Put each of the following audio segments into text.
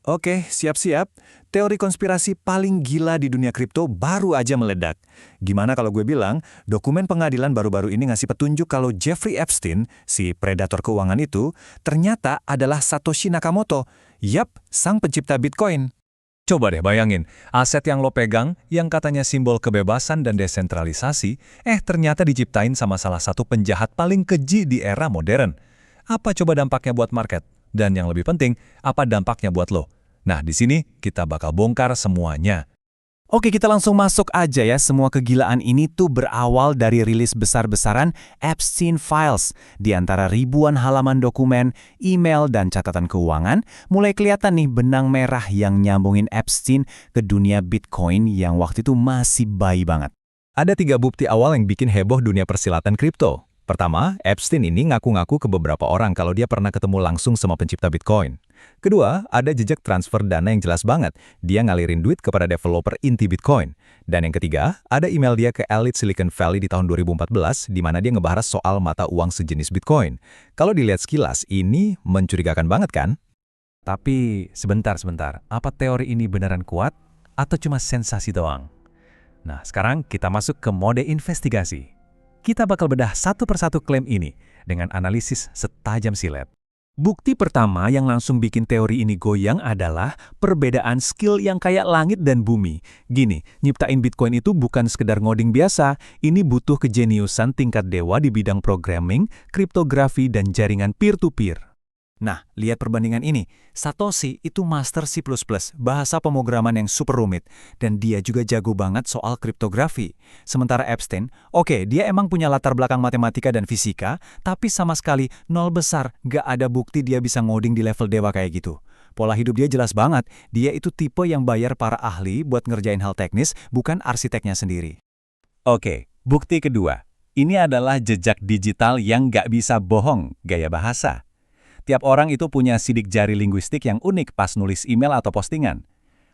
Oke, siap-siap. Teori konspirasi paling gila di dunia kripto baru aja meledak. Gimana kalau gue bilang, dokumen pengadilan baru-baru ini ngasih petunjuk kalau Jeffrey Epstein, si predator keuangan itu, ternyata adalah Satoshi Nakamoto. Yap, sang pencipta Bitcoin. Coba deh bayangin, aset yang lo pegang, yang katanya simbol kebebasan dan desentralisasi, ternyata diciptain sama salah satu penjahat paling keji di era modern. Apa coba dampaknya buat market? Dan yang lebih penting, apa dampaknya buat lo? Nah, di sini kita bakal bongkar semuanya. Oke, kita langsung masuk aja ya. Semua kegilaan ini tuh berawal dari rilis besar-besaran Epstein Files. Di antara ribuan halaman dokumen, email, dan catatan keuangan, mulai kelihatan nih benang merah yang nyambungin Epstein ke dunia Bitcoin yang waktu itu masih bayi banget. Ada 3 bukti awal yang bikin heboh dunia persilatan kripto. Pertama, Epstein ini ngaku-ngaku ke beberapa orang kalau dia pernah ketemu langsung sama pencipta Bitcoin. Kedua, ada jejak transfer dana yang jelas banget. Dia ngalirin duit kepada developer inti Bitcoin. Dan yang ketiga, ada email dia ke elit Silicon Valley di tahun 2014, di mana dia ngebahas soal mata uang sejenis Bitcoin. Kalau dilihat sekilas, ini mencurigakan banget kan? Tapi sebentar. Apa teori ini beneran kuat atau cuma sensasi doang? Nah, sekarang kita masuk ke mode investigasi. Kita bakal bedah satu persatu klaim ini dengan analisis setajam silet. Bukti pertama yang langsung bikin teori ini goyang adalah perbedaan skill yang kayak langit dan bumi. Gini, nyiptain Bitcoin itu bukan sekedar ngoding biasa, ini butuh kejeniusan tingkat dewa di bidang programming, kriptografi, dan jaringan peer-to-peer. Nah, lihat perbandingan ini. Satoshi itu master C++, bahasa pemrograman yang super rumit, dan dia juga jago banget soal kriptografi. Sementara Epstein, dia emang punya latar belakang matematika dan fisika, tapi sama sekali nol besar, gak ada bukti dia bisa ngoding di level dewa kayak gitu. Pola hidup dia jelas banget, dia itu tipe yang bayar para ahli buat ngerjain hal teknis, bukan arsiteknya sendiri. Oke, bukti kedua. Ini adalah jejak digital yang gak bisa bohong, gaya bahasa. Tiap orang itu punya sidik jari linguistik yang unik pas nulis email atau postingan.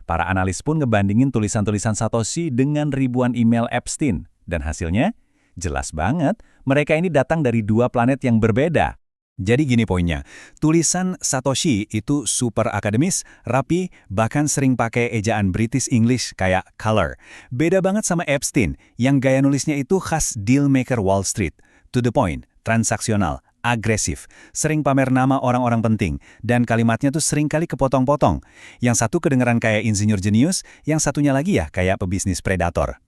Para analis pun ngebandingin tulisan-tulisan Satoshi dengan ribuan email Epstein. Dan hasilnya, jelas banget, mereka ini datang dari 2 planet yang berbeda. Jadi gini poinnya, tulisan Satoshi itu super akademis, rapi, bahkan sering pakai ejaan British English kayak color. Beda banget sama Epstein, yang gaya nulisnya itu khas dealmaker Wall Street. To the point, transaksional, agresif, sering pamer nama orang-orang penting, dan kalimatnya tuh sering kali kepotong-potong. Yang satu kedengeran kayak insinyur jenius, yang satunya lagi ya kayak pebisnis predator.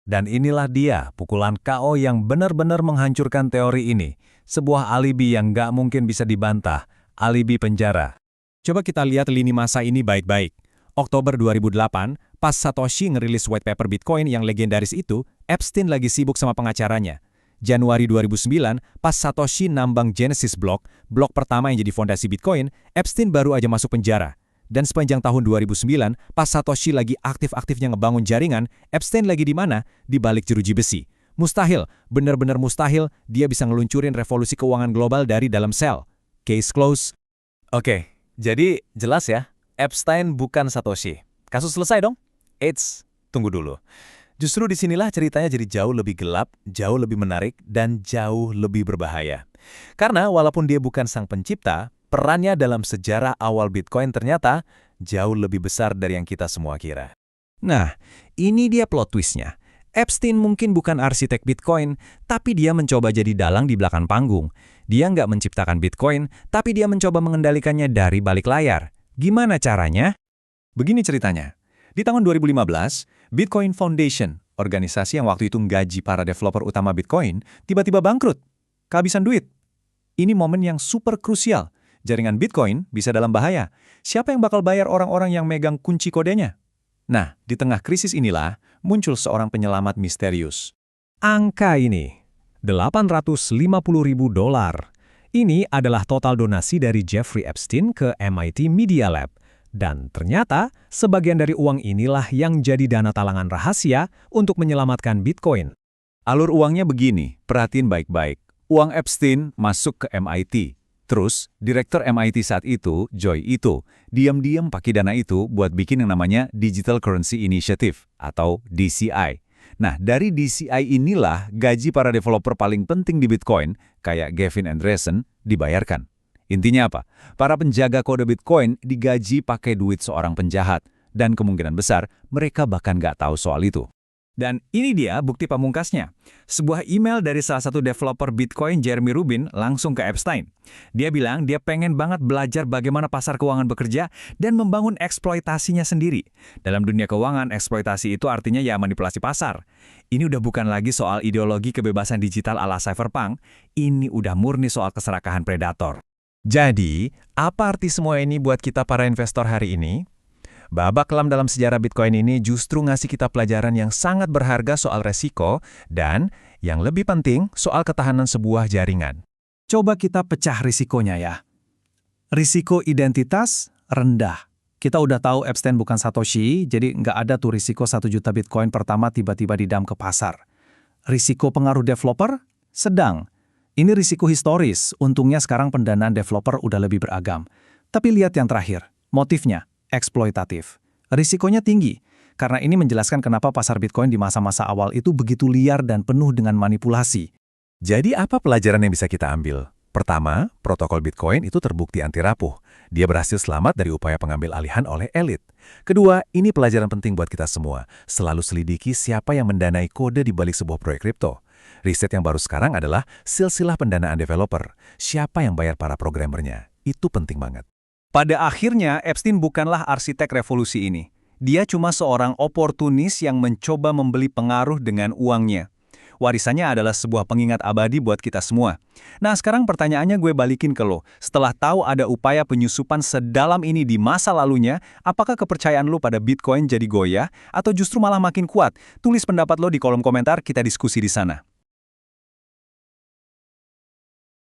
Dan inilah dia, pukulan KO yang benar-benar menghancurkan teori ini. Sebuah alibi yang nggak mungkin bisa dibantah, alibi penjara. Coba kita lihat lini masa ini baik-baik. Oktober 2008, pas Satoshi ngerilis white paper Bitcoin yang legendaris itu, Epstein lagi sibuk sama pengacaranya. Januari 2009, pas Satoshi nambang Genesis blok pertama yang jadi fondasi Bitcoin, Epstein baru aja masuk penjara. Dan sepanjang tahun 2009, pas Satoshi lagi aktif-aktifnya ngebangun jaringan, Epstein lagi di mana? Di balik jeruji besi. Mustahil, benar-benar mustahil, dia bisa ngeluncurin revolusi keuangan global dari dalam sel. Case close. Oke, jadi jelas ya, Epstein bukan Satoshi. Kasus selesai dong? Eits, tunggu dulu. Justru disinilah ceritanya jadi jauh lebih gelap, jauh lebih menarik, dan jauh lebih berbahaya. Karena walaupun dia bukan sang pencipta, perannya dalam sejarah awal Bitcoin ternyata jauh lebih besar dari yang kita semua kira. Nah, ini dia plot twistnya. Epstein mungkin bukan arsitek Bitcoin, tapi dia mencoba jadi dalang di belakang panggung. Dia nggak menciptakan Bitcoin, tapi dia mencoba mengendalikannya dari balik layar. Gimana caranya? Begini ceritanya. Di tahun 2015, Bitcoin Foundation, organisasi yang waktu itu nggaji para developer utama Bitcoin, tiba-tiba bangkrut. Kehabisan duit. Ini momen yang super krusial. Jaringan Bitcoin bisa dalam bahaya. Siapa yang bakal bayar orang-orang yang megang kunci kodenya? Nah, di tengah krisis inilah muncul seorang penyelamat misterius. Angka ini, $850.000. Ini adalah total donasi dari Jeffrey Epstein ke MIT Media Lab. Dan ternyata, sebagian dari uang inilah yang jadi dana talangan rahasia untuk menyelamatkan Bitcoin. Alur uangnya begini, perhatiin baik-baik. Uang Epstein masuk ke MIT. Terus, direktur MIT saat itu, Joy Ito, diam-diam pakai dana itu buat bikin yang namanya Digital Currency Initiative, atau DCI. Nah, dari DCI inilah gaji para developer paling penting di Bitcoin, kayak Gavin Andresen, dibayarkan. Intinya apa? Para penjaga kode Bitcoin digaji pakai duit seorang penjahat, dan kemungkinan besar mereka bahkan nggak tahu soal itu. Dan ini dia bukti pamungkasnya. Sebuah email dari salah satu developer Bitcoin, Jeremy Rubin, langsung ke Epstein. Dia bilang dia pengen banget belajar bagaimana pasar keuangan bekerja dan membangun eksploitasinya sendiri. Dalam dunia keuangan, eksploitasi itu artinya ya manipulasi pasar. Ini udah bukan lagi soal ideologi kebebasan digital ala cypherpunk, ini udah murni soal keserakahan predator. Jadi, apa arti semua ini buat kita para investor hari ini? Babak kelam dalam sejarah Bitcoin ini justru ngasih kita pelajaran yang sangat berharga soal resiko dan, yang lebih penting, soal ketahanan sebuah jaringan. Coba kita pecah risikonya ya. Risiko identitas rendah. Kita udah tahu Epstein bukan Satoshi, jadi nggak ada tuh risiko 1 juta Bitcoin pertama tiba-tiba didam ke pasar. Risiko pengaruh developer? Sedang. Ini risiko historis, untungnya sekarang pendanaan developer udah lebih beragam. Tapi lihat yang terakhir, motifnya. Eksploitatif. Risikonya tinggi, karena ini menjelaskan kenapa pasar Bitcoin di masa-masa awal itu begitu liar dan penuh dengan manipulasi. Jadi apa pelajaran yang bisa kita ambil? Pertama, protokol Bitcoin itu terbukti anti rapuh. Dia berhasil selamat dari upaya pengambil alihan oleh elit. Kedua, ini pelajaran penting buat kita semua. Selalu selidiki siapa yang mendanai kode di balik sebuah proyek kripto. Riset yang baru sekarang adalah silsilah pendanaan developer. Siapa yang bayar para programmernya? Itu penting banget. Pada akhirnya, Epstein bukanlah arsitek revolusi ini. Dia cuma seorang oportunis yang mencoba membeli pengaruh dengan uangnya. Warisannya adalah sebuah pengingat abadi buat kita semua. Nah, sekarang pertanyaannya gue balikin ke lo. Setelah tahu ada upaya penyusupan sedalam ini di masa lalunya, apakah kepercayaan lo pada Bitcoin jadi goyah atau justru malah makin kuat? Tulis pendapat lo di kolom komentar, kita diskusi di sana.